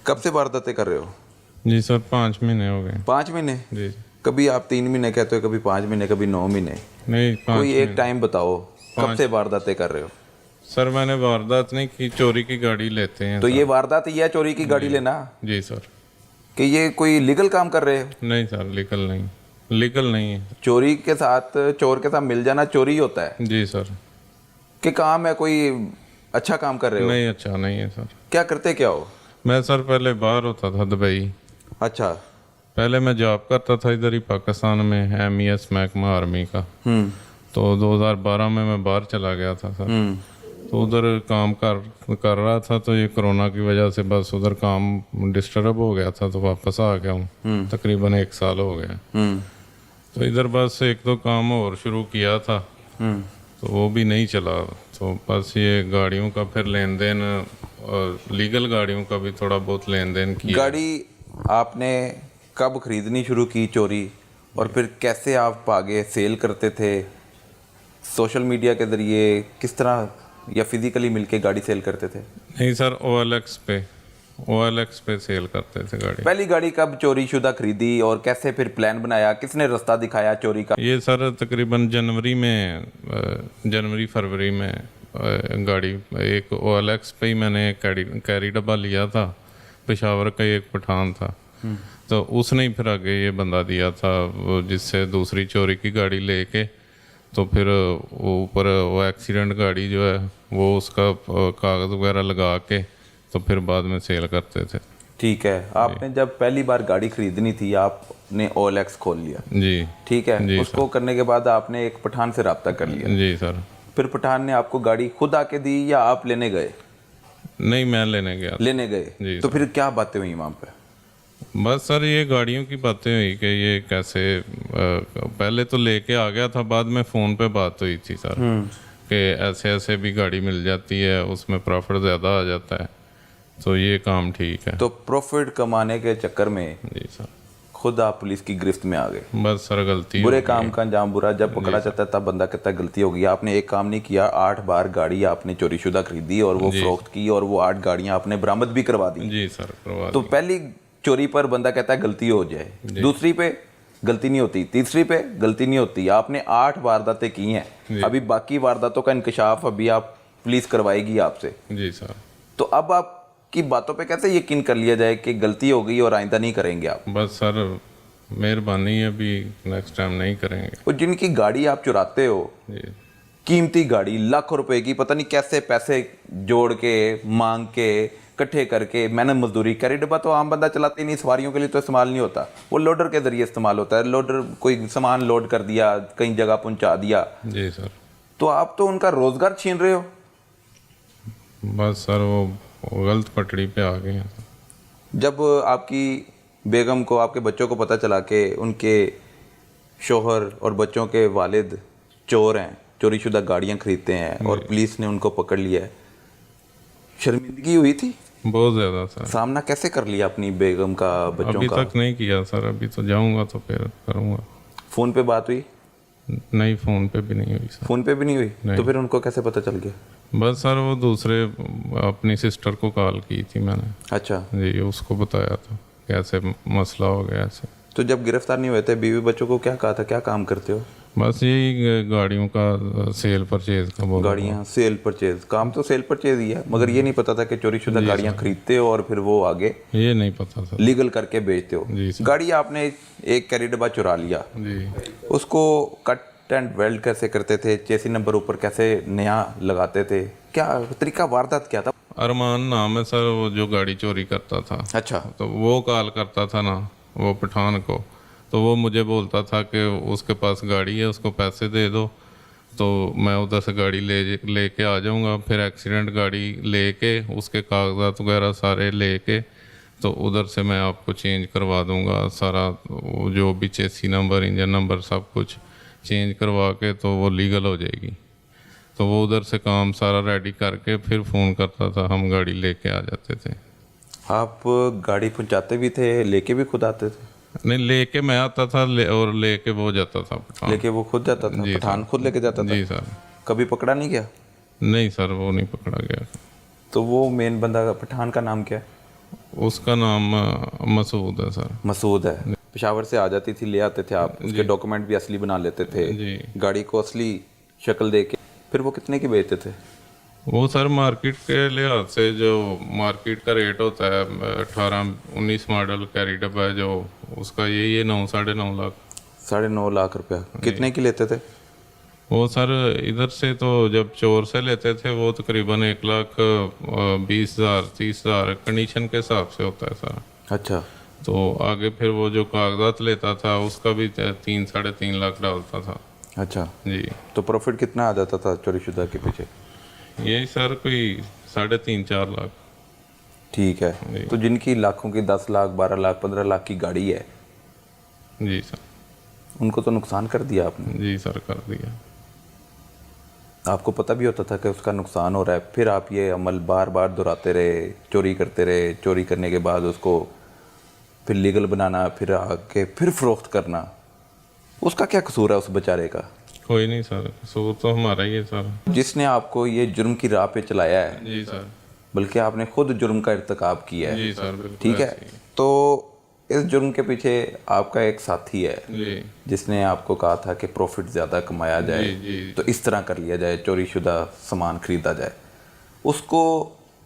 कब से वारदातें कर रहे हो? जी सर 5 महीने हो गए। 5 महीने? जी कभी आप 3 महीने कहते हो, कभी 5 महीने, कभी 9 महीने। नहीं, 5 कोई एक महीने। टाइम बताओ कब 5 से वारदातें कर रहे हो? सर मैंने वारदात नहीं की, चोरी की गाड़ी लेते हैं तो ये सर। वारदात ही है, चोरी की गाड़ी जी लेना? जी सर। कि ये कोई लीगल काम कर रहे हो? नहीं सर, लीगल नहीं, लीगल नहीं है। चोरी के साथ, चोर के साथ मिल जाना चोरी होता है? जी सर। कि काम है कोई अच्छा काम कर रहे हो? नहीं, अच्छा नहीं है सर। क्या करते क्या हो? मैं सर पहले बाहर होता था दुबई। अच्छा। पहले मैं जॉब करता था इधर ही पाकिस्तान में, MES महकमा आर्मी का। तो 2012 में मैं बाहर चला गया था सर। तो उधर काम कर रहा था, तो ये कोरोना की वजह से बस उधर काम डिस्टर्ब हो गया था, तो वापस आ गया हूँ। तकरीबन 1 साल हो गया। तो इधर बस 1-2 काम और शुरू किया था, तो वो भी नहीं चला। तो बस ये गाड़ियों का फिर लेन देन, और लीगल गाड़ियों का भी थोड़ा बहुत लेन देन किया। गाड़ी आपने कब खरीदनी शुरू की चोरी, और फिर कैसे आप आगे सेल करते थे? सोशल मीडिया के ज़रिए किस तरह, या फिजिकली मिलके गाड़ी सेल करते थे? नहीं सर, OLX पे सेल करते थे गाड़ी। पहली गाड़ी कब चोरी शुदा खरीदी, और कैसे फिर प्लान बनाया, किसने रास्ता दिखाया चोरी का? ये सर तकरीबन जनवरी फरवरी में गाड़ी एक OLX पे ही मैंने कैरी डब्बा लिया था। पेशावर का एक पठान था, तो उसने ही फिर आगे ये बंदा दिया था, वो जिससे दूसरी चोरी की गाड़ी लेके, तो फिर वो ऊपर वो एक्सीडेंट गाड़ी जो है वो उसका कागज़ वगैरह लगा के, तो फिर बाद में सेल करते थे। ठीक है। आपने जब पहली बार गाड़ी खरीदनी थी, आपने OLX खोल लिया। जी ठीक है। जी उसको करने के बाद आपने एक पठान से रब्ता कर लिया। जी सर। फिर पठान ने आपको गाड़ी खुद आके दी या आप लेने गए? नहीं, मैं लेने गया था। लेने गए। जी तो सर। फिर क्या बातें हुई वहाँ पे? बस सर ये गाड़ियों की बातें हुई कि ये कैसे, पहले तो लेके आ गया था, बाद में फ़ोन पे बात हुई थी सर कि ऐसे ऐसे भी गाड़ी मिल जाती है, उसमें प्रॉफिट ज़्यादा आ जाता है, तो ये काम ठीक है। तो प्रॉफिट कमाने के चक्कर में जी सर। खुद आप पुलिस की गिरफ्त में आ गए। बस सर गलती बुरे हो गई। काम का अंजाम बुरा, जब पकड़ा जाता है तब बंदा कहता है गलती हो गई। आपने एक काम नहीं किया, 8 बार गाड़ी आपने चोरी शुदा खरीदी और वो फरोख्त की, और वो 8 गाड़ियां आपने बरामद भी करवा दी। जी सर, करवा तो दी। पहली चोरी पर बंदा कहता है गलती हो जाए, दूसरी पे गलती नहीं होती, तीसरी पे गलती नहीं होती। आपने 8 वारदातें की हैं। अभी बाकी वारदातों का इंकशाफ अभी आप पुलिस करवाएगी आपसे। जी सर। तो अब आपकी बातों पे कैसे यकीन कर लिया जाए कि गलती हो गई और आइंदा नहीं करेंगे आप? बस सर मेहरबानी है, अभी नेक्स्ट टाइम नहीं करेंगे। और जिनकी गाड़ी आप चुराते हो, जी कीमती गाड़ी लाखों रुपए की, पता नहीं कैसे पैसे जोड़ के मांग के इकट्ठे करके, मेहनत मजदूरी। कैरी डब्बा तो आम बंदा चलाते ही नहीं, सवारियों के लिए तो इस्तेमाल नहीं होता, वो लोडर के जरिए इस्तेमाल होता है। लोडर कोई सामान लोड कर दिया, कई जगह पहुंचा दिया। जी सर। तो आप तो उनका रोजगार छीन रहे हो। बस सर वो गलत पटड़ी पे आ गए हैं। जब आपकी बेगम को, आपके बच्चों को पता चला कि उनके शोहर और बच्चों के वालिद चोर हैं, चोरीशुदा गाड़ियां खरीदते हैं, और पुलिस ने उनको पकड़ लिया है, शर्मिंदगी हुई थी? बहुत ज़्यादा सर। सामना कैसे कर लिया अपनी बेगम का, बच्चों अभी का? तक नहीं किया सर, अभी तो जाऊंगा तो फिर करूंगा। फोन पे बात हुई? नहीं, फ़ोन पे भी नहीं हुई सर। फोन पे भी नहीं हुई? तो फिर उनको कैसे पता चल गया? बस सर वो दूसरे अपनी सिस्टर को कॉल की थी मैंने। अच्छा। जी, उसको बताया था कैसे मसला हो गया ऐसे। तो जब गिरफ्तार नहीं हुए थे, बीवी बच्चों को क्या कहा था, क्या काम करते हो? बस यही गाड़ियों का सेल परचेज का बोला। गाड़ियाँ सेल परचेज, काम तो सेल परचेज ही है, मगर ये नहीं पता था कि चोरीशुदा गाड़ियाँ खरीदते हो और फिर वो आगे ये नहीं पता सर। लीगल करके बेचते हो। जी सर। गाड़ी आपने एक कैरी डब्बा चुरा लिया, जी। उसको कट एंड वेल्ड कैसे करते थे? चेसी नंबर ऊपर कैसे नया लगाते थे? क्या तरीका, वारदात क्या था? अरमान नाम है सर वो जो गाड़ी चोरी करता था। अच्छा। तो वो कॉल करता था ना वो पठान को, तो वो मुझे बोलता था कि उसके पास गाड़ी है, उसको पैसे दे दो, तो मैं उधर से गाड़ी लेके आ जाऊंगा। फिर एक्सीडेंट गाड़ी लेके उसके कागजात वगैरह सारे लेके, तो उधर से मैं आपको चेंज करवा दूंगा सारा, वो जो भी चेसी नंबर, इंजन नंबर, सब कुछ चेंज करवा के, तो वो लीगल हो जाएगी। तो वो उधर से काम सारा रेडी करके फिर फ़ोन करता था, हम गाड़ी लेके आ जाते थे। आप गाड़ी पहुंचाते भी थे, लेके भी खुद आते थे? नहीं, लेके मैं आता था और लेके वो जाता था पठान। लेके वो खुद जाता था? जी पठान सर। खुद लेके जाता था? जी सर। कभी पकड़ा नहीं गया? नहीं सर, वो नहीं पकड़ा गया। तो वो मेन बंदा, पठान का नाम क्या है? उसका नाम मसूद है सर। मसूद है। पेशावर से आ जाती थी, ले आते थे आप, उसके डॉक्यूमेंट भी असली बना लेते थे, जी। गाड़ी को असली शक्ल दे के, फिर वो कितने की बेचते थे? वो सर मार्केट के लिहाज से जो मार्केट का रेट होता है 18-19 मॉडल कैरी डब्बा है जो, उसका यही है 9-9.5 लाख। 9.5 लाख रुपया। कितने की लेते थे? वो सर इधर से तो जब चोर से लेते थे वो तकरीबन 1,20,000 30,000 कंडीशन के हिसाब से होता है सर। अच्छा। तो आगे फिर वो जो कागजात लेता था उसका भी 3-3.5 लाख डालता था। अच्छा जी। तो प्रॉफिट कितना आ जाता था चोरीशुदा के पीछे? यही सर कोई 3.5-4 लाख। ठीक है। जी। तो जिनकी लाखों की 10 लाख 12 लाख 15 लाख की गाड़ी है, जी सर। उनको तो नुकसान कर दिया आपने। जी सर कर दिया। आपको पता भी होता था कि उसका नुकसान हो रहा है, फिर आप ये अमल बार बार दोहराते रहे, चोरी करते रहे, चोरी करने के बाद उसको फिर लीगल बनाना, फिर आके फिर फरोख्त करना। उसका क्या कसूर है उस बेचारे का? कोई नहीं सर, कसूर तो हमारा ही है सर। जिसने आपको ये जुर्म की राह पे चलाया है, जी सर। बल्कि आपने खुद जुर्म का इर्तिकाब किया है। जी सर बिल्कुल। ठीक है। ऐसे ही। तो इस जुर्म के पीछे आपका एक साथी है जी जिसने आपको कहा था कि प्रॉफिट ज़्यादा कमाया जाए, जी जी। तो इस तरह कर लिया जाए, चोरीशुदा सामान खरीदा जाए। उसको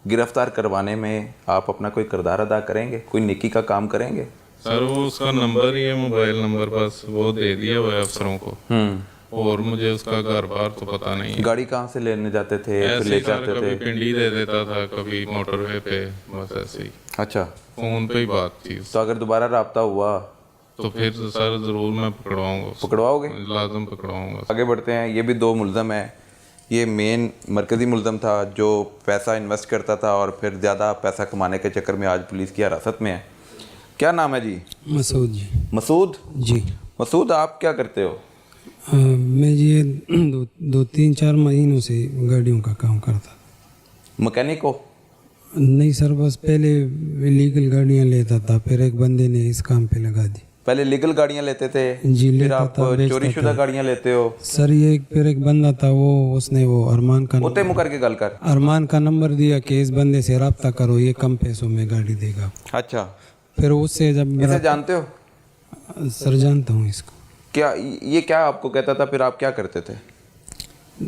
गिरफ्तार करवाने में आप अपना कोई किरदार अदा करेंगे, कोई नेकी का काम करेंगे? सर वो उसका नंबर ही है, मोबाइल नंबर, बस वो दे दिया हुआ है अफसरों को, और मुझे उसका घर बार तो पता नहीं है। गाड़ी कहाँ से लेने जाते थे, फिर ऐसे ही लेके सर आते कभी थे? पिंडी दे देता था, कभी मोटरवे पे, बस ऐसे ही अच्छा। फोन पे ही बात थी। तो अगर दोबारा राब्ता हुआ तो फिर सर जरूर मैं पकड़वाऊंगा उसको। पकड़वाओगे? लाजम पकड़वाऊंगा। आगे बढ़ते हैं। ये भी 2 मुल्ज़म है। ये मेन मरकज़ी मुल्ज़म था जो पैसा इन्वेस्ट करता था और फिर ज़्यादा पैसा कमाने के चक्कर में आज पुलिस की हिरासत में है। क्या नाम है जी? मसूद जी। मसूद। जी। मसूद, आप क्या करते हो? मैं ये 2-3-4 महीनों से गाड़ियों का काम करता था। मैकेनिक हो? नहीं सर, बस पहले लीगल गाड़ियां लेता था, फिर एक बंदे ने इस काम पे लगा दी। पहले लीगल गाड़ियां लेते थे, जी, फिर लेता आप था, बेचता चोरीशुदा था। गाड़ियां लेते हो? सर ये फिर एक बंदा था, वो उसने वो होते मुकर के गल कर। अरमान का नंबर दिया कि इस बंदे से रब्ता करो, ये कम पैसों में गाड़ी देगा। अच्छा। फिर उससे जब इसे जानते हो? सर जानता हूँ इसको। क्या ये क्या आपको कहता था, फिर आप क्या करते थे?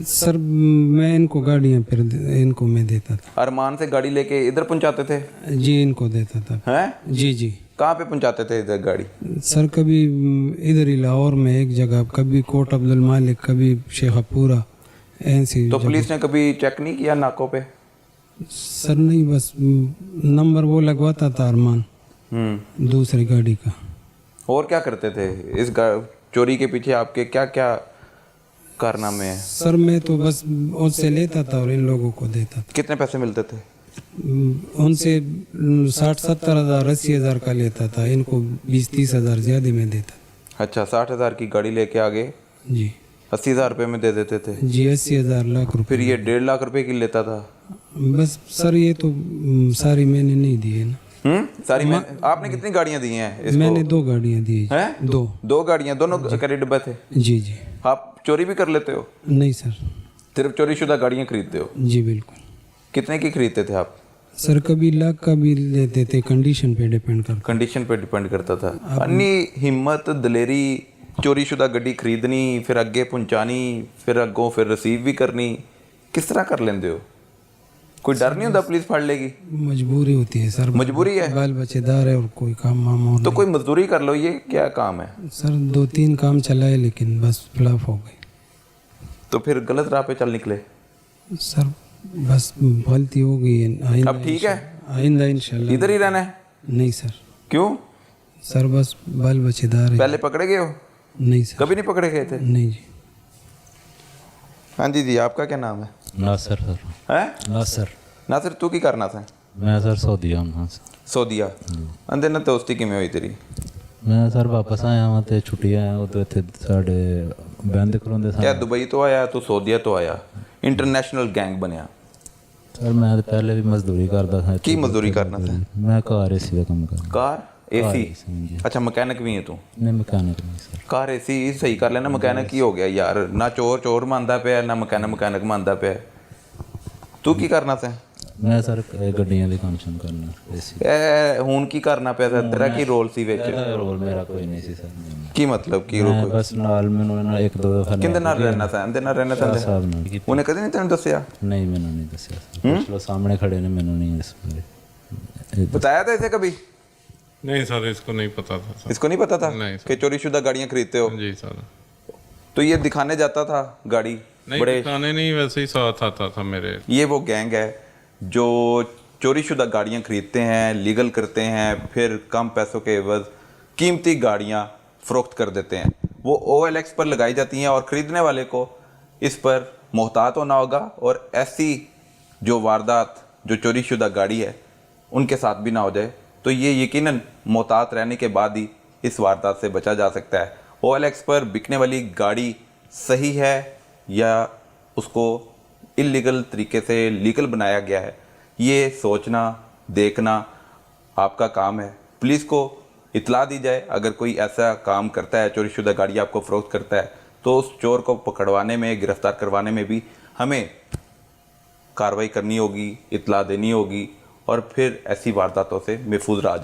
सर मैं इनको गाड़ियाँ फिर इनको मैं देता था। अरमान से गाड़ी लेके इधर पहुंचाते थे? जी इनको देता था। हैं? जी जी। कहाँ पे पहुंचाते थे इधर गाड़ी? सर कभी इधर ही लाहौर में एक जगह, कभी कोट अब्दुल मालिक, कभी शेखपुरा, ऐसी तो जगह। पुलिस ने कभी चेक नहीं किया नाकों पे? सर नहीं, बस नंबर वो लगवाता था अरमान दूसरी गाड़ी का। और क्या करते थे इस चोरी के पीछे? आपके क्या क्या कारनामे हैं? सर मैं तो बस उनसे लेता था और इन लोगों को देता था। कितने पैसे मिलते थे? उनसे 60-70 हज़ार 80 हज़ार का लेता था, इनको 20-30 हज़ार ज़्यादा में देता। अच्छा, 60,000 की गाड़ी लेके आगे जी 80,000 रुपये में दे देते थे। जी 80 हज़ार लाख रुपए। फिर ये 1.5 लाख रुपए की लेता था। बस सर ये तो सारी मैंने नहीं दी है ना। सारी आपने कितनी गाड़ियां दी हैं इसको? मैंने 2 गाड़ियाँ दी हैं? 2 गाड़ियां, दोनों कैरी डब्बा थे? जी जी। आप चोरी भी कर लेते हो? नहीं सर। सिर्फ चोरीशुदा गाड़ियां खरीदते हो? जी बिल्कुल। कितने की खरीदते थे आप? सर कभी लाख का भी लेते थे, कंडीशन पे डिपेंड करता। कंडीशन पे डिपेंड करता था। अन्नी हिम्मत दलेरी, चोरीशुदा गड्डी खरीदनी, फिर अगे पहुंचानी, फिर अगों फिर रिसीव भी करनी, किस तरह कर लेंदे हो? कोई डर नहीं होता पुलिस फड़ लेगी? मजबूरी होती है सर, मजबूरी है? बाल बच्चेदार है और कोई काम वाम और तो कोई मजदूरी कर लो, ये क्या काम है? नहीं। सर 2-3 काम चलाए लेकिन बस फ्लॉप हो गए। तो फिर गलत राह पे चल निकले? सर बस गलती हो गई है। आइंदा अब ठीक है? आइंदा इंशाल्लाह। इधर ही रहना है? नहीं सर। क्यों? सर बस बाल बच्चेदार है। पहले पकड़े गए हो? नहीं सर। कभी नहीं पकड़े गए थे? नहीं जी। हाँ जी जी, आपका क्या नाम है? नासर सर। हैं? नासर। नासिर, तू की करना था? मैं सर सऊदी आना सऊदीया। अंदर ना दोस्ती किमें हुई तेरी? मैं सर वापस आया हाँ तो छुट्टियां हैं उधर थे साढ़े बंद कराते क्या दुबई तो आया, तू सऊदीया तो आया, इंटरनेशनल गैंग बनया? सर मैं तो पहले भी मजदूरी करता था। की मजदूरी करना था? मैं कार एसी का काम कर। Car AC? अच्छा, मैकेनिक भी है तू? नहीं मैकेनिक नहीं सर। कार एसी सही कर लेना, मैकेनिक ही हो गया यार। ना चोर चोर मानता पे, ना मैकेनिक मैकेनिक मानता पे। तू की करना था? मैं सर ਗੱਡੀਆਂ ਦੇ ਕੰਮ ਸ਼ੁਰੂ ਕਰਨਾ ਬੇਸਿਕ ਇਹ ਹੁਣ ਕੀ ਕਰਨਾ ਪਿਆ ਸੀ? ਤੇਰਾ ਕੀ ਰੋਲ ਸੀ ਵਿੱਚ? ਰੋਲ ਮੇਰਾ ਕੋਈ ਨਹੀਂ ਸੀ ਸਰ ਕੀ ਮਤਲਬ ਕੀ ਮੈਂ ਰੋਲ? ਬਸ ਨਾਲ ਮੈਨੂੰ ਇਹਨਾਂ ਇੱਕ ਦੋ ਦਫਾ ਕਿੰਦੇ ਨਾਲ ਰਹਿਣਾ ਸੀ? ਇਹਦੇ ਨਾਲ ਰਹਿਣਾ ਸੀ? ਸਾਹਿਬ ਨਾਲ ਉਹਨੇ ਕਦੇ ਨਹੀਂ ਤੈਨੂੰ ਦੱਸਿਆ? ਨਹੀਂ ਮੈਨੂੰ ਨਹੀਂ ਦੱਸਿਆ ਸਰ ਪੁੱਛ ਲਓ ਸਾਹਮਣੇ ਖੜੇ ਨੇ ਮੈਨੂੰ ਨਹੀਂ ਇਸ ਬਾਰੇ बताया था इसे कभी? नहीं सर इसको नहीं पता था सर। इसको नहीं पता था नहीं सर। कि चोरीशुदा गाड़ियां खरीदते हो? जी सर। तो ये दिखाने जाता था गाड़ी नहीं बड़े? दिखाने नहीं, वैसे ही साथ आता था मेरे। ये वो गैंग है जो चोरीशुदा गाड़ियां खरीदते हैं, लीगल करते हैं, फिर कम पैसों के एवज कीमती गाड़ियां फरोख्त कर देते हैं। वो OLX पर लगाई जाती हैं और ख़रीदने वाले को इस पर मोहतात होना होगा और ऐसी जो वारदात जो चोरीशुदा गाड़ी है उनके साथ भी ना हो जाए। तो ये यकीनन मोहतात रहने के बाद ही इस वारदात से बचा जा सकता है। OLX पर बिकने वाली गाड़ी सही है या उसको इलीगल तरीके से लीगल बनाया गया है, ये सोचना देखना आपका काम है। पुलिस को इतला दी जाए अगर कोई ऐसा काम करता है, चोरीशुदा गाड़ी आपको फ़रोख्त करता है, तो उस चोर को पकड़वाने में, गिरफ़्तार करवाने में भी हमें कार्रवाई करनी होगी, इतला देनी होगी और फिर ऐसी वारदातों से महफूज रहा जाए।